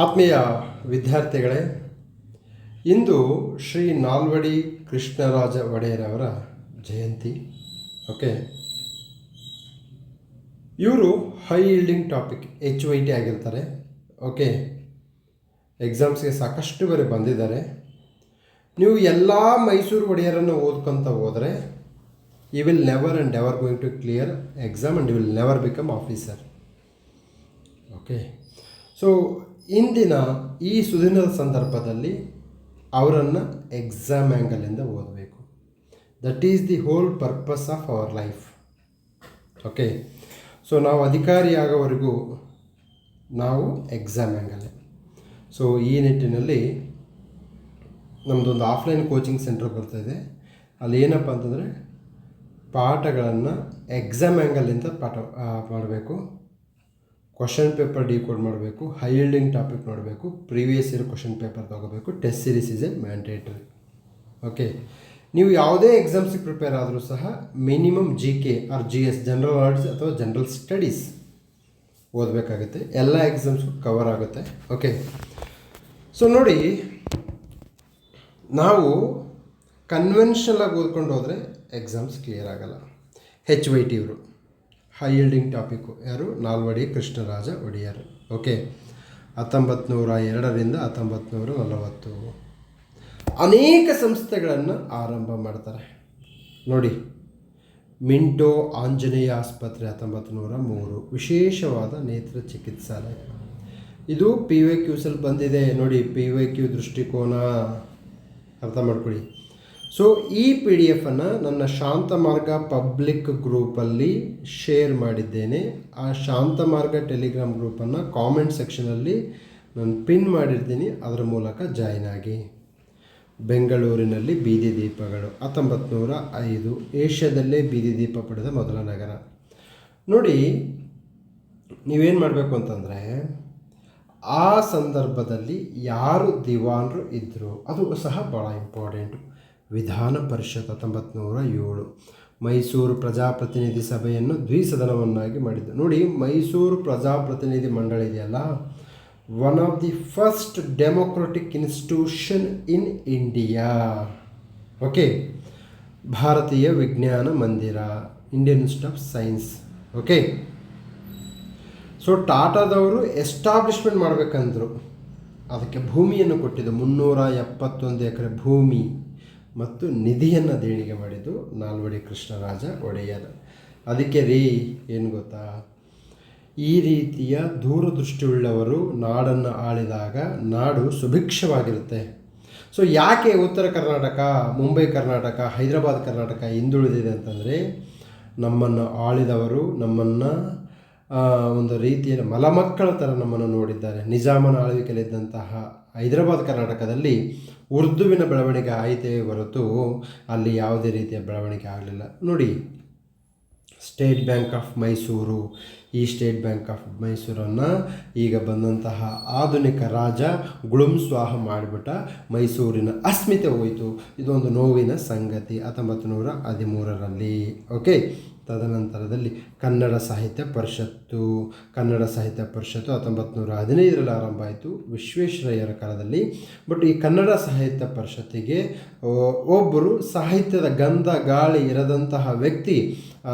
ಆತ್ಮೀಯ ವಿದ್ಯಾರ್ಥಿಗಳೇ, ಇಂದು ಶ್ರೀ ನಾಲ್ವಡಿ ಕೃಷ್ಣರಾಜ ಒಡೆಯರವರ ಜಯಂತಿ. ಓಕೆ, ಇವರು ಹೈ ಈಲ್ಡಿಂಗ್ ಟಾಪಿಕ್ HYT ಆಗಿರ್ತಾರೆ. ಓಕೆ, ಎಕ್ಸಾಮ್ಸ್ಗೆ ಸಾಕಷ್ಟು ಬೇರೆ ಬಂದಿದ್ದಾರೆ. ನೀವು ಎಲ್ಲ ಮೈಸೂರು ಒಡೆಯರನ್ನು ಓದ್ಕೊತ ಹೋದರೆ you will never and ever going to clear exam and you will never become officer. Okay, so ಇಂದಿನ ಈ ಸುದಿನದ ಸಂದರ್ಭದಲ್ಲಿ ಅವರನ್ನು ಎಕ್ಸಾಮ್ ಆ್ಯಂಗಲಿಂದ ಓದಬೇಕು. That is the whole purpose of our life. Okay, so ನಾವು ಅಧಿಕಾರಿ ಆಗೋವರೆಗೂ ನಾವು ಎಕ್ಸಾಮ್ ಆ್ಯಂಗಲ್ಲೇ. ಸೊ ಈ ನಿಟ್ಟಿನಲ್ಲಿ ನಮ್ಮದೊಂದು ಆಫ್ಲೈನ್ ಕೋಚಿಂಗ್ ಸೆಂಟರ್ ಬರ್ತಾಯಿದೆ. ಅಲ್ಲಿ ಏನಪ್ಪ ಅಂತಂದರೆ ಪಾಠಗಳನ್ನು ಎಕ್ಸಾಮ್ ಆ್ಯಂಗಲಿಂದ ಮಾಡಬೇಕು. ಕ್ವಶನ್ ಪೇಪರ್ ಡಿಕೋಡ್ ಮಾಡಬೇಕು, ಹೈ ಈಲ್ಡಿಂಗ್ ಟಾಪಿಕ್ ನೋಡಬೇಕು, ಪ್ರೀವಿಯಸ್ ಇಯರ್ ಕ್ವಶನ್ ಪೇಪರ್ ತೊಗೋಬೇಕು. Test series is a mandatory. Okay, ನೀವು ಯಾವುದೇ ಎಕ್ಸಾಮ್ಸಿಗೆ ಪ್ರಿಪೇರ್ ಆದರೂ ಸಹ minimum GK or GS general knowledge ಅಥವಾ ಜನರಲ್ ಸ್ಟಡೀಸ್ ಓದಬೇಕಾಗುತ್ತೆ. ಎಲ್ಲ ಎಕ್ಸಾಮ್ಸ್ಗೂ ಕವರ್ ಆಗುತ್ತೆ. ಓಕೆ, ಸೊ ನೋಡಿ, ನಾವು ಕನ್ವೆನ್ಷನಲಾಗಿ ಓದ್ಕೊಂಡು ಹೋದರೆ ಎಕ್ಸಾಮ್ಸ್ ಕ್ಲಿಯರ್ ಆಗಲ್ಲ. HYT ಇವರು ಹೈ ಈಲ್ಡಿಂಗ್ ಟಾಪಿಕ್ಕು ಯಾರು? ನಾಲ್ವಡಿ ಕೃಷ್ಣರಾಜ ಒಡೆಯರ್. ಓಕೆ, 1902ರಿಂದ 1940 ಅನೇಕ ಸಂಸ್ಥೆಗಳನ್ನು ಆರಂಭ ಮಾಡ್ತಾರೆ. ನೋಡಿ, ಮಿಂಟೋ ಆಂಜನೇಯ ಆಸ್ಪತ್ರೆ 1903, ವಿಶೇಷವಾದ ನೇತ್ರ ಚಿಕಿತ್ಸಾಲಯ. ಇದು PYQs ಬಂದಿದೆ ನೋಡಿ. PYQ ದೃಷ್ಟಿಕೋನ ಅರ್ಥ ಮಾಡ್ಕೊಳ್ಳಿ. ಸೊ ಈ PDF ನನ್ನ ಶಾಂತ ಮಾರ್ಗ ಪಬ್ಲಿಕ್ ಗ್ರೂಪಲ್ಲಿ ಶೇರ್ ಮಾಡಿದ್ದೇನೆ. ಆ ಶಾಂತ ಮಾರ್ಗ ಟೆಲಿಗ್ರಾಮ್ ಗ್ರೂಪನ್ನು ಕಾಮೆಂಟ್ ಸೆಕ್ಷನಲ್ಲಿ ನಾನು ಪಿನ್ ಮಾಡಿರ್ತೀನಿ. ಅದರ ಮೂಲಕ ಜಾಯ್ನ್ ಆಗಿ. ಬೆಂಗಳೂರಿನಲ್ಲಿ ಬೀದಿ ದೀಪಗಳು 1905, ಏಷ್ಯಾದಲ್ಲೇ ಬೀದಿ ದೀಪ ಪಡೆದ ಮೊದಲ ನಗರ. ನೋಡಿ, ನೀವೇನು ಮಾಡಬೇಕು ಅಂತಂದರೆ ಆ ಸಂದರ್ಭದಲ್ಲಿ ಯಾರು ದಿವಾನರು ಇದ್ದರು ಅದು ಸಹ ಭಾಳ ಇಂಪಾರ್ಟೆಂಟು. ವಿಧಾನ ಪರಿಷತ್ 1907, ಮೈಸೂರು ಪ್ರಜಾಪ್ರತಿನಿಧಿ ಸಭೆಯನ್ನು ದ್ವಿಸದನವನ್ನಾಗಿ ಮಾಡಿದ್ದು. ನೋಡಿ, ಮೈಸೂರು ಪ್ರಜಾಪ್ರತಿನಿಧಿ ಮಂಡಳಿ ಇದೆಯಲ್ಲ, one of the first democratic institution in India. Okay, ಭಾರತೀಯ ವಿಜ್ಞಾನ ಮಂದಿರ, Indian institute of science. Okay, so ಟಾಟಾದವರು ಎಸ್ಟಾಬ್ಲಿಷ್ಮೆಂಟ್ ಮಾಡಬೇಕಂದ್ರು. ಅದಕ್ಕೆ ಭೂಮಿಯನ್ನು ಕೊಟ್ಟಿದ್ದು 371 ಎಕರೆ ಭೂಮಿ ಮತ್ತು ನಿಧಿಯನ್ನು ದೇಣಿಗೆ ಮಾಡಿದ್ದು ನಾಲ್ವಡಿ ಕೃಷ್ಣರಾಜ ಒಡೆಯರ್. ಅದಕ್ಕೆ ಏನು ಗೊತ್ತಾ, ಈ ರೀತಿಯ ದೂರದೃಷ್ಟಿಯುಳ್ಳವರು ನಾಡನ್ನು ಆಳಿದಾಗ ನಾಡು ಸುಭಿಕ್ಷವಾಗಿರುತ್ತೆ. ಸೊ ಯಾಕೆ ಉತ್ತರ ಕರ್ನಾಟಕ, ಮುಂಬೈ ಕರ್ನಾಟಕ, ಹೈದರಾಬಾದ್ ಕರ್ನಾಟಕ ಹಿಂದುಳಿದಿದೆ ಅಂತಂದರೆ, ನಮ್ಮನ್ನು ಆಳಿದವರು ನಮ್ಮನ್ನು ಒಂದು ರೀತಿಯ ಮಲಮಕ್ಕಳ ಥರ ನಮ್ಮನ್ನು ನೋಡಿದ್ದಾರೆ. ನಿಜಾಮನ ಆಳ್ವಿಕೆಯಲ್ಲಿದ್ದಂತಹ ಹೈದರಾಬಾದ್ ಕರ್ನಾಟಕದಲ್ಲಿ ಉರ್ದುವಿನ ಬೆಳವಣಿಗೆ ಆಯಿತೇ ಹೊರತು ಅಲ್ಲಿ ಯಾವುದೇ ರೀತಿಯ ಬೆಳವಣಿಗೆ ಆಗಲಿಲ್ಲ. ನೋಡಿ, ಸ್ಟೇಟ್ ಬ್ಯಾಂಕ್ ಆಫ್ ಮೈಸೂರು, ಈ ಸ್ಟೇಟ್ ಬ್ಯಾಂಕ್ ಆಫ್ ಮೈಸೂರನ್ನು ಈಗ ಬಂದಂತಹ ಆಧುನಿಕ ರಾಜ ಗುಳುಂಸ್ವಾಹ ಮಾಡಿಬಿಟ್ಟ. ಮೈಸೂರಿನ ಅಸ್ಮಿತೆ ಹೋಯಿತು. ಇದೊಂದು ನೋವಿನ ಸಂಗತಿ 1913ರಲ್ಲಿ. ಓಕೆ, ತದನಂತರದಲ್ಲಿ ಕನ್ನಡ ಸಾಹಿತ್ಯ ಪರಿಷತ್ತು 1915ರಲ್ಲಿ ಆರಂಭ ಆಯಿತು, ವಿಶ್ವೇಶ್ವರಯ್ಯರ ಕಾಲದಲ್ಲಿ. ಬಟ್ ಈ ಕನ್ನಡ ಸಾಹಿತ್ಯ ಪರಿಷತ್ತಿಗೆ ಒಬ್ಬರು ಸಾಹಿತ್ಯದ ಗಂಧ ಗಾಳಿ ಇರದಂತಹ ವ್ಯಕ್ತಿ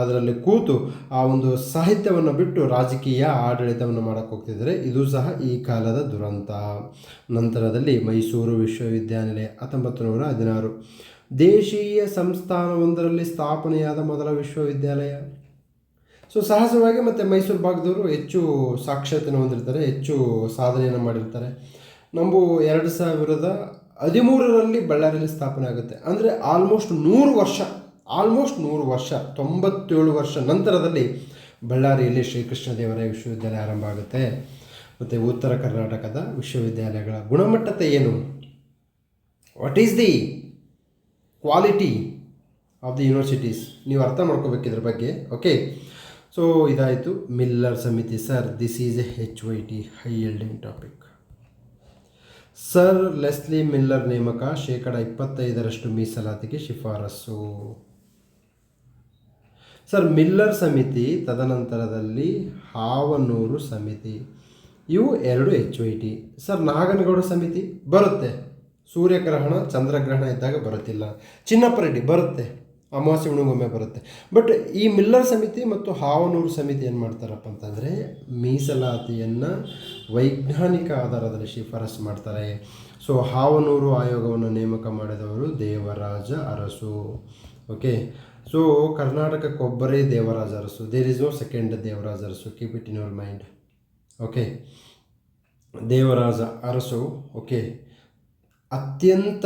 ಅದರಲ್ಲಿ ಕೂತು ಆ ಒಂದು ಸಾಹಿತ್ಯವನ್ನು ಬಿಟ್ಟು ರಾಜಕೀಯ ಆಡಳಿತವನ್ನು ಮಾಡೋಕ್ಕೆ ಹೋಗ್ತಿದ್ದಾರೆ. ಇದು ಸಹ ಈ ಕಾಲದ ದುರಂತ. ನಂತರದಲ್ಲಿ ಮೈಸೂರು ವಿಶ್ವವಿದ್ಯಾನಿಲಯ 1916, ದೇಶೀಯ ಸಂಸ್ಥಾನವೊಂದರಲ್ಲಿ ಸ್ಥಾಪನೆಯಾದ ಮೊದಲ ವಿಶ್ವವಿದ್ಯಾಲಯ. ಸೊ ಸಹಜವಾಗಿ ಮತ್ತು ಮೈಸೂರು ಭಾಗದವರು ಹೆಚ್ಚು ಸಾಕ್ಷರತೆಯನ್ನು ಹೊಂದಿರ್ತಾರೆ, ಹೆಚ್ಚು ಸಾಧನೆಯನ್ನು ಮಾಡಿರ್ತಾರೆ. ನಾವು 2013ರಲ್ಲಿ ಬಳ್ಳಾರಿಯಲ್ಲಿ ಸ್ಥಾಪನೆ ಆಗುತ್ತೆ. ಅಂದರೆ ಆಲ್ಮೋಸ್ಟ್ 100 ವರ್ಷ 97 ವರ್ಷ ನಂತರದಲ್ಲಿ ಬಳ್ಳಾರಿಯಲ್ಲಿ ಶ್ರೀಕೃಷ್ಣದೇವರಾಯ ವಿಶ್ವವಿದ್ಯಾಲಯ ಆರಂಭ ಆಗುತ್ತೆ. ಮತ್ತು ಉತ್ತರ ಕರ್ನಾಟಕದ ವಿಶ್ವವಿದ್ಯಾಲಯಗಳ ಗುಣಮಟ್ಟತೆ ಏನು, what is the quality of the universities, ನೀವು ಅರ್ಥ ಮಾಡ್ಕೋಬೇಕಿದ್ರ ಬಗ್ಗೆ. ಓಕೆ, ಸೊ ಇದಾಯಿತು. ಮಿಲ್ಲರ್ ಸಮಿತಿ. Sir, this is A HYT high yielding topic. Sir Leslie Miller ನೇಮಕ 25% ಮೀಸಲಾತಿಗೆ ಶಿಫಾರಸು. ಸರ್ ಮಿಲ್ಲರ್ ಸಮಿತಿ ತದನಂತರದಲ್ಲಿ ಹಾವನೂರು ಸಮಿತಿ ಇವು 2 HYT. ಸರ್ ನಾಗನಗೌಡ ಸಮಿತಿ ಬರುತ್ತೆ, ಸೂರ್ಯಗ್ರಹಣ ಚಂದ್ರಗ್ರಹಣ ಇದ್ದಾಗ ಬರುತ್ತಿಲ್ಲ. ಚಿನ್ನಪ್ಪ ರೆಡ್ಡಿ ಬರುತ್ತೆ, ಅಮಾವಾಸ್ಯೆ ಹುಣ್ಣಿಮೆಗೊಮ್ಮೆ ಬರುತ್ತೆ. ಬಟ್ ಈ ಮಿಲ್ಲರ್ ಸಮಿತಿ ಮತ್ತು ಹಾವನೂರು ಸಮಿತಿ ಏನು ಮಾಡ್ತಾರಪ್ಪ ಅಂತಂದರೆ ಮೀಸಲಾತಿಯನ್ನು ವೈಜ್ಞಾನಿಕ ಆಧಾರದಲ್ಲಿ ಶಿಫಾರಸು ಮಾಡ್ತಾರೆ. ಸೊ ಹಾವನೂರು ಆಯೋಗವನ್ನು ನೇಮಕ ಮಾಡಿದವರು ದೇವರಾಜ ಅರಸು. ಓಕೆ, ಸೊ ಕರ್ನಾಟಕಕ್ಕೊಬ್ಬರೇ Devaraja Arasu, there is no second Devaraja Arasu, keep it in your mind. Okay, Devaraja Arasu okay ಅತ್ಯಂತ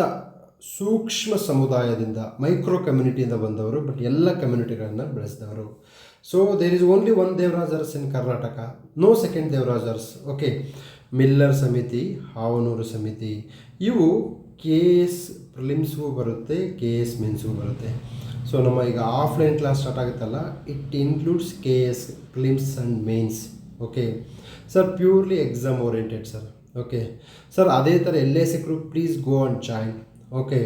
ಸೂಕ್ಷ್ಮ ಸಮುದಾಯದಿಂದ, ಮೈಕ್ರೋ ಕಮ್ಯುನಿಟಿಯಿಂದ ಬಂದವರು, ಬಟ್ ಎಲ್ಲ ಕಮ್ಯುನಿಟಿಗಳನ್ನು ಬೆಳೆಸಿದವರು. So there is only one Devaraja Aras in Karnataka, no second Devaraja Aras. Okay, Miller ಸಮಿತಿ, ಹಾವನೂರು ಸಮಿತಿ ಇವು KS ಪ್ರಿಲಿಮ್ಸ್ಗೂ ಬರುತ್ತೆ, KS ಮೇನ್ಸ್ಗೂ ಬರುತ್ತೆ. ಸೊ ನಮ್ಮ ಈಗ ಆಫ್ಲೈನ್ ಕ್ಲಾಸ್ ಸ್ಟಾರ್ಟ್ ಆಗುತ್ತಲ್ಲ, it includes KS prelims and mains. Okay sir, purely exam oriented sir. Okay sir, ಅದೇ ಥರ ಎಲ್ಲೇ ಸಿಕ್ಕರು please go and join. Okay,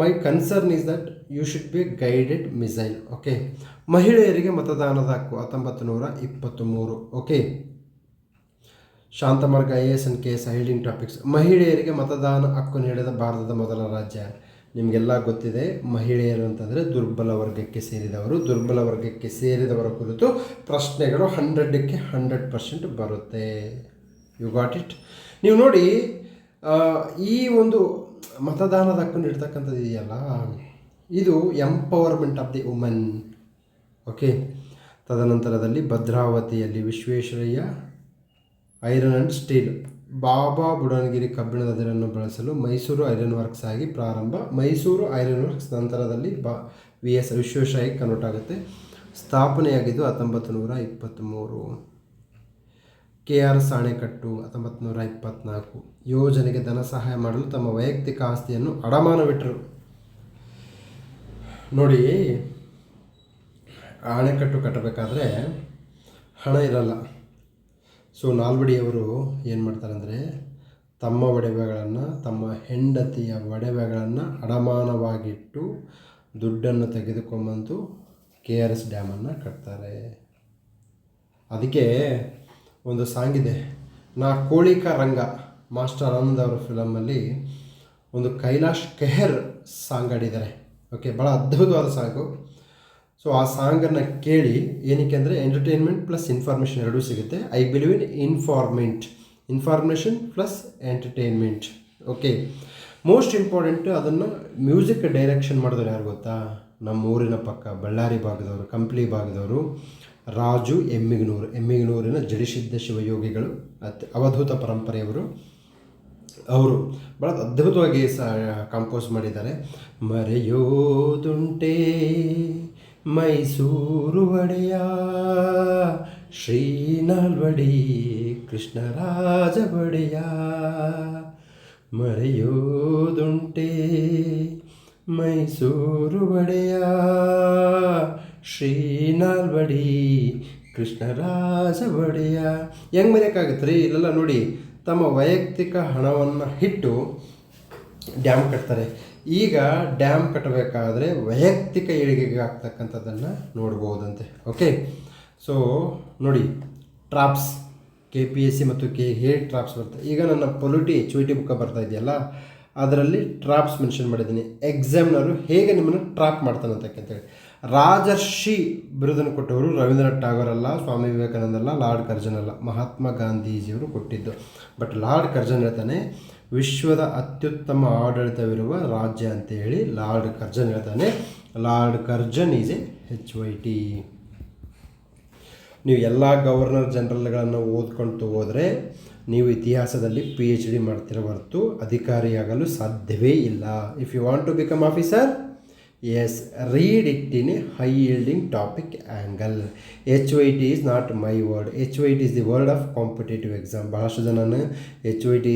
my concern is that you should be guided missile. Okay, ಮಹಿಳೆಯರಿಗೆ ಮತದಾನದ ಹಕ್ಕು 1923. Okay, Shantamarga IAS and KS ಹೈಲ್ಡಿಂಗ್ topics. ಮಹಿಳೆಯರಿಗೆ ಮತದಾನ ಹಕ್ಕು ನೀಡಿದ ಭಾರತದ ಮೊದಲ ರಾಜ್ಯ. ನಿಮಗೆಲ್ಲ ಗೊತ್ತಿದೆ, ಮಹಿಳೆಯರು ಅಂತಂದರೆ ದುರ್ಬಲ ವರ್ಗಕ್ಕೆ ಸೇರಿದವರು. ದುರ್ಬಲ ವರ್ಗಕ್ಕೆ ಸೇರಿದವರ ಕುರಿತು ಪ್ರಶ್ನೆಗಳು 100ಕ್ಕೆ 100% ಬರುತ್ತೆ. You got it. ನೀವು ನೋಡಿ, ಈ ಒಂದು ಮತದಾನದ ಹಕ್ಕು ನೀಡ್ತಕ್ಕಂಥದ್ದು ಇದೆಯಲ್ಲ, ಇದು empowerment of the women. Okay, ತದನಂತರದಲ್ಲಿ ಭದ್ರಾವತಿಯಲ್ಲಿ Visvesvaraya iron and steel, Baba Budangiri ಕಬ್ಬಿಣದ ಅದಿರನ್ನು ಬಳಸಲು ಮೈಸೂರು ಐರನ್ ವರ್ಕ್ಸ್ ಆಗಿ ಪ್ರಾರಂಭ. ಮೈಸೂರು ಐರನ್ ವರ್ಕ್ಸ್ ನಂತರದಲ್ಲಿ VS ವಿಶ್ವೇಶ್ವರಯ್ಯ ಕನ್ವರ್ಟ್ ಆಗುತ್ತೆ. ಸ್ಥಾಪನೆಯಾಗಿದ್ದು 1923. KRS ಅಣೆಕಟ್ಟು 1924. ಯೋಜನೆಗೆ ಧನ ಸಹಾಯ ಮಾಡಲು ತಮ್ಮ ವೈಯಕ್ತಿಕ ಆಸ್ತಿಯನ್ನು ಅಡಮಾನವಿಟ್ಟರು. ನೋಡಿ, ಅಣೆಕಟ್ಟು ಕಟ್ಟಬೇಕಾದ್ರೆ ಹಣ ಇರಲ್ಲ. ಸೊ ನಾಲ್ವಡಿಯವರು ಏನು ಮಾಡ್ತಾರೆ ಅಂದರೆ ತಮ್ಮ ಒಡವೆಗಳನ್ನು, ತಮ್ಮ ಹೆಂಡತಿಯ ಒಡವೆಗಳನ್ನು ಅಡಮಾನವಾಗಿಟ್ಟು ದುಡ್ಡನ್ನು ತೆಗೆದುಕೊಂಬಂದು KRS ಡ್ಯಾಮನ್ನು ಕಟ್ತಾರೆ. ಅದಕ್ಕೆ ಒಂದು ಸಾಂಗ್ ಇದೆ, ನಾ ಕೋಳಿಕ ರಂಗ, ಮಾಸ್ಟರ್ ಆನಂದ್ ಅವರ ಫಿಲಮಲ್ಲಿ ಒಂದು ಕೈಲಾಶ್ ಕೆಹರ್ ಸಾಂಗ್ ಆಡಿದ್ದಾರೆ. ಓಕೆ, ಭಾಳ ಅದ್ಭುತವಾದ ಸಾಂಗು. ಸೊ ಆ ಸಾಂಗನ್ನು ಕೇಳಿ, ಏನಕ್ಕೆ ಅಂದರೆ ಎಂಟರ್ಟೈನ್ಮೆಂಟ್ ಪ್ಲಸ್ ಇನ್ಫಾರ್ಮೇಷನ್ ಎರಡೂ ಸಿಗುತ್ತೆ. I believe in information plus entertainment. Okay, most important ಅದನ್ನು ಮ್ಯೂಸಿಕ್ ಡೈರೆಕ್ಷನ್ ಮಾಡಿದವರು ಯಾರು ಗೊತ್ತಾ? ನಮ್ಮ ಊರಿನ ಪಕ್ಕ ಬಳ್ಳಾರಿ ಭಾಗದವರು, ಕಂಪ್ಲಿ ಭಾಗದವರು, ರಾಜು ಎಮ್ಮಿಗನೂರಿನ ಜಡಿಸಿದ್ದ ಶಿವಯೋಗಿಗಳು, ಅವಧೂತ ಪರಂಪರೆಯವರು. ಅವರು ಭಾಳ ಅದ್ಭುತವಾಗಿ ಕಂಪೋಸ್ ಮಾಡಿದ್ದಾರೆ. ಮರೆಯೋದುಂಟೆ ಮೈಸೂರು ಒಡೆಯ ಶ್ರೀ ನಾಲ್ವಡಿ ಕೃಷ್ಣರಾಜ ಒಡೆಯ, ಮರೆಯೋದುಂಟೆ ಮೈಸೂರು ಒಡೆಯ ಶ್ರೀ ನಾಲ್ವಡಿ ಕೃಷ್ಣರಾಜ ಒಡೆಯ. ಹೆಂಗೆ ಮರೆಯೋಕ್ಕಾಗತ್ತೆ ರೀ? ಇಲ್ಲೆಲ್ಲ ನೋಡಿ, ತಮ್ಮ ವೈಯಕ್ತಿಕ ಹಣವನ್ನು ಇಟ್ಟು ಡ್ಯಾಮ್ ಕಟ್ತಾರೆ. ಈಗ ಡ್ಯಾಮ್ ಕಟ್ಟಬೇಕಾದ್ರೆ ವೈಯಕ್ತಿಕ ಏಳಿಗೆಗೆ ಆಗ್ತಕ್ಕಂಥದ್ದನ್ನು ನೋಡ್ಬೋದಂತೆ. ಓಕೆ, ಸೊ ನೋಡಿ, ಟ್ರಾಪ್ಸ್ KPSC ಮತ್ತು ಹೇಗೆ ಟ್ರಾಪ್ಸ್ ಬರ್ತದೆ. ಈಗ ನನ್ನ ಪೊಲಿಟಿ HYT ಬುಕ್ಕ ಬರ್ತಾ ಇದೆಯಲ್ಲ, ಅದರಲ್ಲಿ ಟ್ರಾಪ್ಸ್ ಮೆನ್ಷನ್ ಮಾಡಿದ್ದೀನಿ. ಎಕ್ಸಾಮ್ನವರು ಹೇಗೆ ನಿಮ್ಮನ್ನು ಟ್ರಾಪ್ ಮಾಡ್ತಾನೆ ಅಂತಕ್ಕಂತೇಳಿ. ರಾಜರ್ಷಿ ಬಿರುದನ್ನು ಕೊಟ್ಟವರು ರವೀಂದ್ರನಾಥ್ ಟಾಗೋರ್ ಅಲ್ಲ, ಸ್ವಾಮಿ ವಿವೇಕಾನಂದ ಅಲ್ಲ, ಲಾರ್ಡ್ ಕರ್ಜನ್ ಅಲ್ಲ, ಮಹಾತ್ಮ ಗಾಂಧೀಜಿಯವರು ಕೊಟ್ಟಿದ್ದು. ಬಟ್ ಲಾರ್ಡ್ ಕರ್ಜನ್ ಹೇಳ್ತಾನೆ ವಿಶ್ವದ ಅತ್ಯುತ್ತಮ ಆಡಳಿತವಿರುವ ರಾಜ್ಯ ಅಂತೇಳಿ ಲಾರ್ಡ್ ಕರ್ಜನ್ ಹೇಳ್ತಾನೆ. Lord Curzon is A HYT. ನೀವು ಎಲ್ಲ ಗವರ್ನರ್ ಜನರಲ್ಗಳನ್ನು ಓದ್ಕೊಳ್ತು ಹೋದರೆ ನೀವು ಇತಿಹಾಸದಲ್ಲಿ PhD ಮಾಡ್ತಿರೋ ಹೊರತು ಅಧಿಕಾರಿಯಾಗಲು ಸಾಧ್ಯವೇ ಇಲ್ಲ. If you want to become officer, yes, read it in a high yielding topic angle. HYT is not my word, HYT is the word of competitive exam. ಭಾಳಷ್ಟು ಜನ HYT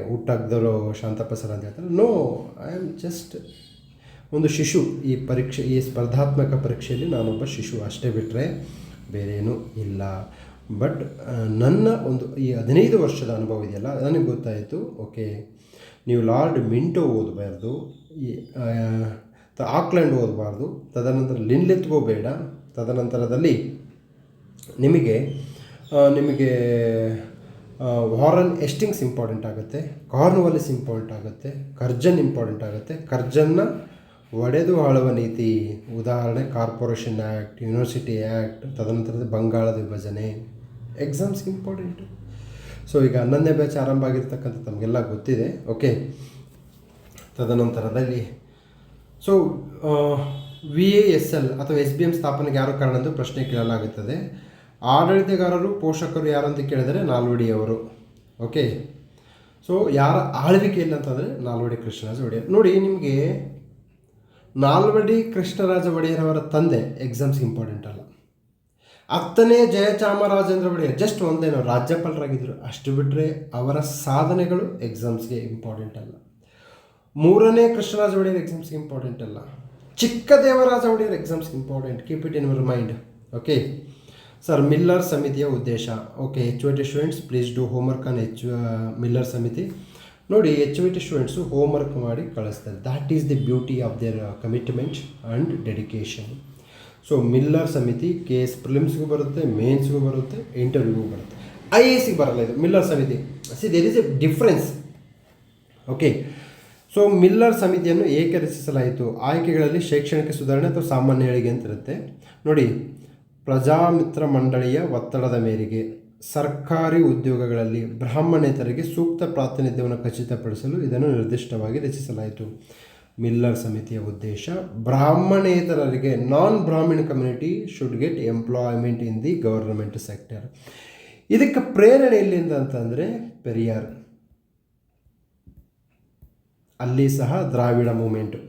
ಹುಟ್ಟಾಕ್ದವರು ಶಾಂತಪ್ಪ ಸರ್ ಅಂತ ಹೇಳ್ತಾರೆ. ನೋ, ಐ ಆಮ್ ಜಸ್ಟ್ ಒಂದು ಶಿಶು. ಈ ಸ್ಪರ್ಧಾತ್ಮಕ ಪರೀಕ್ಷೆಯಲ್ಲಿ ನಾನೊಬ್ಬ ಶಿಶು ಅಷ್ಟೇ, ಬಿಟ್ಟರೆ ಬೇರೇನೂ ಇಲ್ಲ. ಬಟ್ ನನ್ನ ಒಂದು ಈ 15 ವರ್ಷದ ಅನುಭವ ಇದೆಯಲ್ಲ, ನನಗೆ ಗೊತ್ತಾಯಿತು. ಓಕೆ, ನೀವು ಲಾರ್ಡ್ ಮಿಂಟೋ ಓದಬಾರ್ದು, ಈ ಆಕ್ಲೆಂಡ್ ಓದಬಾರ್ದು, ತದನಂತರ ಲಿನ್ಲೆತ್ಗೋ ಬೇಡ, ತದನಂತರದಲ್ಲಿ ನಿಮಗೆ ನಿಮಗೆ ವಾರನ್ ಎಸ್ಟಿಂಗ್ಸ್ ಇಂಪಾರ್ಟೆಂಟ್ ಆಗುತ್ತೆ, ಕಾರ್ನ್ವಾಲಿಸ್ ಇಂಪಾರ್ಟೆಂಟ್ ಆಗುತ್ತೆ, ಕರ್ಜನ್ ಇಂಪಾರ್ಟೆಂಟ್ ಆಗುತ್ತೆ. ಕರ್ಜನ್ನ ಒಡೆದು ಆಳುವ ನೀತಿ, ಉದಾಹರಣೆ ಕಾರ್ಪೊರೇಷನ್ ಆ್ಯಕ್ಟ್, ಯೂನಿವರ್ಸಿಟಿ ಆ್ಯಕ್ಟ್, ತದನಂತರದ ಬಂಗಾಳದ ವಿಭಜನೆ. Exams important. ಸೊ ಈಗ 11ನೇ ಬ್ಯಾಚ್ ಆರಂಭ ಆಗಿರ್ತಕ್ಕಂಥ ತಮಗೆಲ್ಲ ಗೊತ್ತಿದೆ. ಓಕೆ, ತದನಂತರದಲ್ಲಿ ಸೊ VASL ಅಥವಾ SBM ಸ್ಥಾಪನೆಗೆ ಯಾರು ಕಾರಣ ಎಂದು ಪ್ರಶ್ನೆ ಕೇಳಲಾಗುತ್ತದೆ. ಆಡಳಿತಗಾರರು, ಪೋಷಕರು ಯಾರು ಅಂತ ಕೇಳಿದರೆ ನಾಲ್ವಡಿಯವರು. ಓಕೆ, ಸೊ ಯಾರ ಆಳ್ವಿಕೆಯಲ್ಲಿ ಅಂತಂದರೆ ನಾಲ್ವಡಿ ಕೃಷ್ಣರಾಜ ಒಡೆಯರ್. ನೋಡಿ, ನಿಮಗೆ ನಾಲ್ವಡಿ ಕೃಷ್ಣರಾಜ ಒಡೆಯರವರ ತಂದೆ ಎಕ್ಸಾಮ್ಸ್ ಇಂಪಾರ್ಟೆಂಟ್ ಅಲ್ಲ. 10ನೇ ಜಯಚಾಮರಾಜೇಂದ್ರ ಒಡೆಯರ್ ಜಸ್ಟ್ ಒಂದೇನೋ ರಾಜ್ಯಪಾಲರಾಗಿದ್ದರು, ಅಷ್ಟು ಬಿಟ್ಟರೆ ಅವರ ಸಾಧನೆಗಳು ಎಕ್ಸಾಮ್ಸ್ಗೆ ಇಂಪಾರ್ಟೆಂಟ್ ಅಲ್ಲ. 3ನೇ ಕೃಷ್ಣರಾಜ ಒಡೆಯರ್ ಎಕ್ಸಾಮ್ಸ್ಗೆ ಇಂಪಾರ್ಟೆಂಟ್ ಅಲ್ಲ. ಚಿಕ್ಕ ದೇವರಾಜ ಒಡೆಯರ್ ಎಕ್ಸಾಮ್ಸ್ಗೆ important. Keep it in your mind. Okay sir, Miller ಸಮಿತಿಯ ಉದ್ದೇಶ. Okay, HYT students please do homework on Miller ಸಮಿತಿ. ನೋಡಿ, HYT ಸ್ಟೂಡೆಂಟ್ಸು ಹೋಮ್ವರ್ಕ್ ಮಾಡಿ ಕಳಿಸ್ತಾರೆ. That is the beauty of their commitment and dedication. So Miller ಸಮಿತಿ KS ಪ್ರಿಲಿಮ್ಸ್ಗೂ ಬರುತ್ತೆ, ಮೇನ್ಸ್ಗೂ ಬರುತ್ತೆ, ಇಂಟರ್ವ್ಯೂಗೂ ಬರುತ್ತೆ. IASಗೆ ಬರಲ್ಲ ಇದು ಮಿಲ್ಲರ್ ಸಮಿತಿ. There is a difference. Okay, so Miller ಸಮಿತಿಯನ್ನು ಏಕೆ ರಚಿಸಲಾಯಿತು? ಆಯ್ಕೆಗಳಲ್ಲಿ ಶೈಕ್ಷಣಿಕ ಸುಧಾರಣೆ ಅಥವಾ ಸಾಮಾನ್ಯ ಏಳಿಗೆ ಅಂತ ಇರುತ್ತೆ. ನೋಡಿ, ಪ್ರಜಾಮಿತ್ರ ಮಂಡಳಿಯ ಒತ್ತಡದ ಮೇರೆಗೆ ಸರ್ಕಾರಿ ಉದ್ಯೋಗಗಳಲ್ಲಿ ಬ್ರಾಹ್ಮಣೇತರಿಗೆ ಸೂಕ್ತ ಪ್ರಾತಿನಿಧ್ಯವನ್ನು ಖಚಿತಪಡಿಸಲು ಇದನ್ನು ನಿರ್ದಿಷ್ಟವಾಗಿ ರಚಿಸಲಾಯಿತು. ಮಿಲ್ಲರ್ ಸಮಿತಿಯ ಉದ್ದೇಶ ಬ್ರಾಹ್ಮಣೇತರರಿಗೆ, ನಾನ್ ಬ್ರಾಹ್ಮಣ community should get employment in the government sector. ಇದಕ್ಕೆ ಪ್ರೇರಣೆ ಎಲ್ಲಿಂದ ಅಂತಂದರೆ ಪೆರಿಯಾರ್, ಅಲ್ಲಿ ಸಹ ದ್ರಾವಿಡ ಮೂಮೆಂಟು.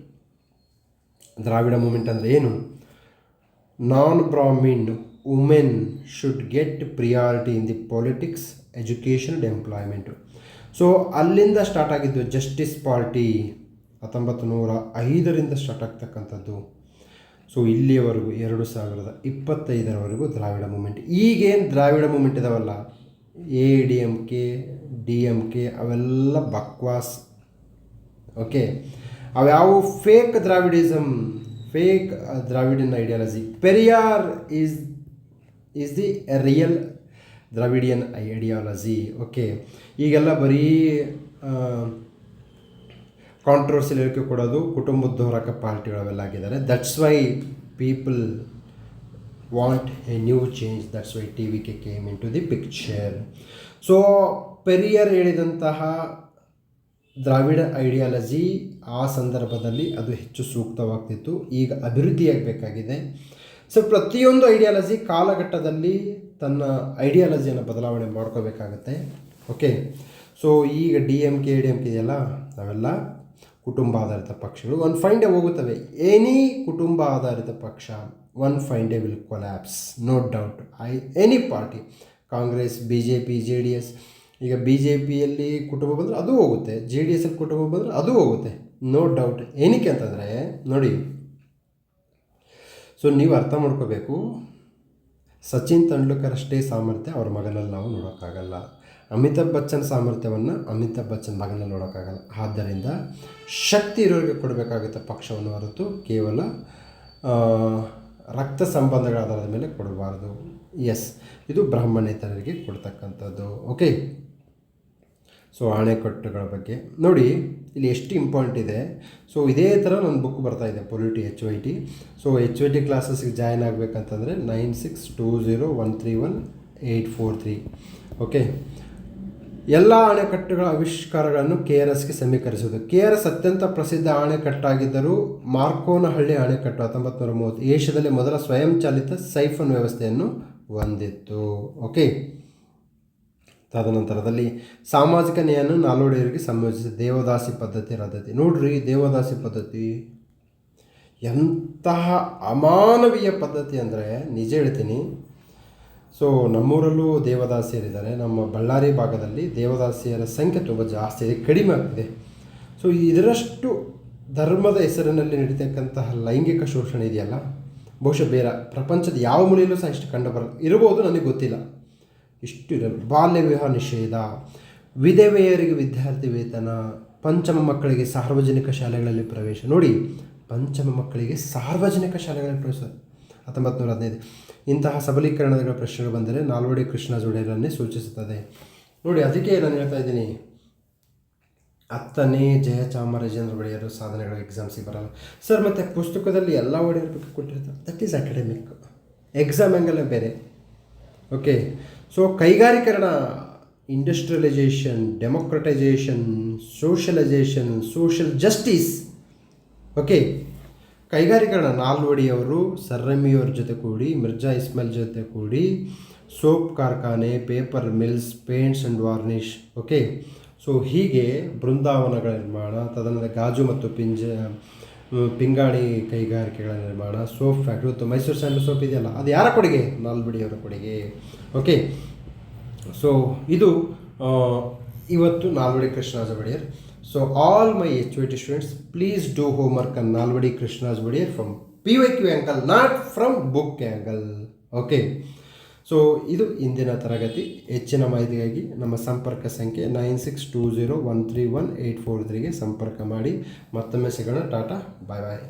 ದ್ರಾವಿಡ ಮೂಮೆಂಟ್ ಅಂದರೆ ಏನು? Non Brahmin women should get priority in the politics, education and employment. So ಅಲ್ಲಿಂದ ಸ್ಟಾರ್ಟ್ ಆಗಿದ್ದು ಜಸ್ಟಿಸ್ ಪಾರ್ಟಿ 1905ರಿಂದ ಸ್ಟಾರ್ಟ್ ಆಗ್ತಕ್ಕಂಥದ್ದು. ಸೊ ಇಲ್ಲಿಯವರೆಗೂ 2025ರವರೆಗೂ ದ್ರಾವಿಡ ಮೂಮೆಂಟ್. ಈಗೇನು ದ್ರಾವಿಡ ಮೂಮೆಂಟ್ ಇದಾವಲ್ಲ, ADMK DMK ಅವೆಲ್ಲ ಬಕ್ವಾಸ್. ಓಕೆ, ಅವ್ಯಾವು fake Dravidism, fake Dravidian ideology. Periyar is the real Dravidian ideology. Okay, ಈಗೆಲ್ಲ ಬರೀ ಕಾಂಟ್ರವರ್ಸಿಯಲ್ಲಿ ಹೇಳಿಕೆ ಕೊಡೋದು ಕುಟುಂಬೋದ್ಧಾರಕ ಪಾರ್ಟಿಗಳವೆಲ್ಲ ಆಗಿದ್ದಾರೆ. That's why people want a new change. That's why TVK came into the picture. So Periyar ಹೇಳಿದಂತಹ ದ್ರಾವಿಡ ಐಡಿಯಾಲಜಿ ಆ ಸಂದರ್ಭದಲ್ಲಿ ಅದು ಹೆಚ್ಚು ಸೂಕ್ತವಾಗ್ತಿತ್ತು. ಈಗ ಅಭಿವೃದ್ಧಿಯಾಗಬೇಕಾಗಿದೆ. ಸೊ ಪ್ರತಿಯೊಂದು ಐಡಿಯಾಲಜಿ ಕಾಲಘಟ್ಟದಲ್ಲಿ ತನ್ನ ಐಡಿಯಾಲಜಿಯನ್ನು ಬದಲಾವಣೆ ಮಾಡ್ಕೋಬೇಕಾಗತ್ತೆ. ಓಕೆ, ಸೊ ಈಗ DMK ADMK ಇದೆಯಲ್ಲ, ಅವೆಲ್ಲ ಕುಟುಂಬ ಆಧಾರಿತ ಪಕ್ಷಗಳು. ಒನ್ ಫೈನ್ ಡೇ ಹೋಗುತ್ತವೆ. ಎನಿ ಕುಟುಂಬ ಆಧಾರಿತ ಪಕ್ಷ one fine day will collapse, no doubt. Any party, Congress, BJP, JDS. ಈಗ BJPಯಲ್ಲಿ ಕುಟುಂಬ ಬಂದರೆ ಅದು ಹೋಗುತ್ತೆ, JDSಲ್ಲಿ ಕುಟುಂಬ ಬಂದರೆ ಅದು ಹೋಗುತ್ತೆ, ನೋ ಡೌಟ್. ಏನಕ್ಕೆ ಅಂತಂದರೆ ನೋಡಿ, ಸೊ ನೀವು ಅರ್ಥ ಮಾಡ್ಕೋಬೇಕು, ಸಚಿನ್ ತೆಂಡೂಲ್ಕರ್ ಅಷ್ಟೇ ಸಾಮರ್ಥ್ಯ ಅವ್ರ ಮಗನಲ್ಲಿ ನಾವು ನೋಡೋಕ್ಕಾಗಲ್ಲ. ಅಮಿತಾಬ್ ಬಚ್ಚನ್ ಸಾಮರ್ಥ್ಯವನ್ನು ಅಮಿತಾಬ್ ಬಚ್ಚನ್ ಮಗನಲ್ಲಿ ನೋಡೋಕ್ಕಾಗಲ್ಲ. ಆದ್ದರಿಂದ ಶಕ್ತಿ ಇರೋರಿಗೆ ಕೊಡಬೇಕಾಗುತ್ತೆ ಪಕ್ಷವನ್ನು ಹೊರತು ಕೇವಲ ರಕ್ತ ಸಂಬಂಧಗಳ ಆಧಾರದ ಮೇಲೆ ಕೊಡಬಾರ್ದು. ಎಸ್, ಇದು ಬ್ರಾಹ್ಮಣೇತರರಿಗೆ ಕೊಡ್ತಕ್ಕಂಥದ್ದು. ಓಕೆ, ಸೊ ಅಣೆಕಟ್ಟುಗಳ ಬಗ್ಗೆ ನೋಡಿ, ಇಲ್ಲಿ ಎಷ್ಟು ಇಂಪಾರ್ಟೆಂಟ್ ಇದೆ. ಸೊ ಇದೇ ಥರ ನನ್ನ ಬುಕ್ ಬರ್ತಾಯಿದೆ, ಪೊಲಿಟಿ HYT. ಸೊ HYT ಕ್ಲಾಸಸ್ಗೆ ಜಾಯ್ನ್ ಆಗಬೇಕಂತಂದರೆ 9620131843. ಓಕೆ, ಎಲ್ಲ ಅಣೆಕಟ್ಟುಗಳ ಆವಿಷ್ಕಾರಗಳನ್ನು KRSಗೆ ಸಮೀಕರಿಸುವುದು. KRS ಅತ್ಯಂತ ಪ್ರಸಿದ್ಧ ಅಣೆಕಟ್ಟಾಗಿದ್ದರೂ ಮಾರ್ಕೋನಹಳ್ಳಿ ಅಣೆಕಟ್ಟು 1930 ಏಷ್ಯಾದಲ್ಲಿ ಮೊದಲ ಸ್ವಯಂಚಾಲಿತ ಸೈಫನ್ ವ್ಯವಸ್ಥೆಯನ್ನು ಹೊಂದಿತ್ತು. ಓಕೆ, ತದನಂತರದಲ್ಲಿ ಸಾಮಾಜಿಕ ನ್ಯಾಯವನ್ನು ನಾಲ್ವಡಿಯವರಿಗೆ ಸಂಯೋಜಿಸಿದ ದೇವದಾಸಿ ಪದ್ಧತಿ ರದ್ದತಿ. ನೋಡ್ರಿ, ದೇವದಾಸಿ ಪದ್ಧತಿ ಎಂತಹ ಅಮಾನವೀಯ ಪದ್ಧತಿ ಅಂದರೆ ನಿಜ ಹೇಳ್ತೀನಿ. ಸೊ ನಮ್ಮೂರಲ್ಲೂ ದೇವದಾಸಿಯರಿದ್ದಾರೆ. ನಮ್ಮ ಬಳ್ಳಾರಿ ಭಾಗದಲ್ಲಿ ದೇವದಾಸಿಯರ ಸಂಖ್ಯೆ ತುಂಬ ಜಾಸ್ತಿ ಇದೆ, ಕಡಿಮೆ ಆಗ್ತಿದೆ. ಸೊ ಇದರಷ್ಟು ಧರ್ಮದ ಹೆಸರಿನಲ್ಲಿ ನಡೀತಕ್ಕಂತಹ ಲೈಂಗಿಕ ಶೋಷಣೆ ಇದೆಯಲ್ಲ, ಬಹುಶಃ ಬೇರೆ ಪ್ರಪಂಚದ ಯಾವ ಮೂಲೆಯಲ್ಲೂ ಸಹ ಇಷ್ಟು ಕಂಡು ಇರ್ಬೋದು, ನನಗೆ ಗೊತ್ತಿಲ್ಲ. ಇಷ್ಟು ಇರಲ್ಲ. ಬಾಲ್ಯ ವಿವಾಹ ನಿಷೇಧ, ವಿಧವೆಯರಿಗೆ ವಿದ್ಯಾರ್ಥಿ ವೇತನ, ಪಂಚಮ ಮಕ್ಕಳಿಗೆ ಸಾರ್ವಜನಿಕ ಶಾಲೆಗಳಲ್ಲಿ ಪ್ರವೇಶ. ನೋಡಿ, ಪಂಚಮ ಮಕ್ಕಳಿಗೆ ಸಾರ್ವಜನಿಕ ಶಾಲೆಗಳಲ್ಲಿ ಪ್ರವೇಶ, 1915. ಇಂತಹ ಸಬಲೀಕರಣಗಳ ಪ್ರಶ್ನೆಗಳು ಬಂದರೆ ನಾಲ್ವಡಿ ಕೃಷ್ಣರಾಜ ಒಡೆಯರನ್ನೇ ಸೂಚಿಸುತ್ತದೆ. ನೋಡಿ, ಅದಕ್ಕೆ ನಾನು ಹೇಳ್ತಾ ಇದ್ದೀನಿ, 10ನೇ ಜಯಚಾಮರಾಜೇಂದ್ರ ಒಡೆಯರು ಸಾಧನೆಗಳ ಎಕ್ಸಾಮ್ಸಿಗೆ ಬರಲ್ಲ ಸರ್. ಮತ್ತು ಪುಸ್ತಕದಲ್ಲಿ ಎಲ್ಲ ಒಡೆಯರ ಬಗ್ಗೆ ಕೊಟ್ಟಿರ್ತಾರೆ, that is academic. Exam angle ಬೇರೆ. ಓಕೆ, ಸೊ ಕೈಗಾರೀಕರಣ, industrialisation, democratisation, socialisation, social justice. Okay, ಕೈಗಾರೀಕರಣ ನಾಲ್ವಡಿಯವರು ಸರ್ರಮ್ಮಿಯವ್ರ ಜೊತೆ ಕೂಡಿ, ಮಿರ್ಜಾ ಇಸ್ಮಾಯಿಲ್ ಜೊತೆ ಕೂಡಿ ಸೋಪ್ ಕಾರ್ಖಾನೆ, paper mills, paints and varnish. Okay, so ಹೀಗೆ ಬೃಂದಾವನಗಳ ನಿರ್ಮಾಣ, ತದನಂತರ ಗಾಜು ಮತ್ತು ಪಿಂಗಾಣಿ ಕೈಗಾರಿಕೆಗಳ ನಿರ್ಮಾಣ, ಸೋಪ್ ಫ್ಯಾಕ್ಟ್ರಿ ಮತ್ತು ಮೈಸೂರು ಸ್ಯಾಂಡಲ್ ಸೋಪ್ ಇದೆಯಲ್ಲ, ಅದು ಯಾರ ಕೊಡುಗೆ? ನಾಲ್ವಡಿಯವರ ಕೊಡುಗೆ. ಓಕೆ, ಸೊ ಇದು ಇವತ್ತು Nalvadi Krishnaraja Odeyar. So all my HYT students, please do homework on Nalvadi Krishnaraj Odiyar from PYQ angle, not from book angle. Okay. So ಇದು ಇಂದಿನ ತರಗತಿ. ಹೆಚ್ಚಿನ ಮಾಹಿತಿಗಾಗಿ ನಮ್ಮ ಸಂಪರ್ಕ ಸಂಖ್ಯೆ 9620131843ಗೆ ಸಂಪರ್ಕ ಮಾಡಿ. ಮತ್ತೊಮ್ಮೆ ಸಿಗೋಣ. ಟಾಟಾ, ಬಾಯ್ ಬಾಯ್.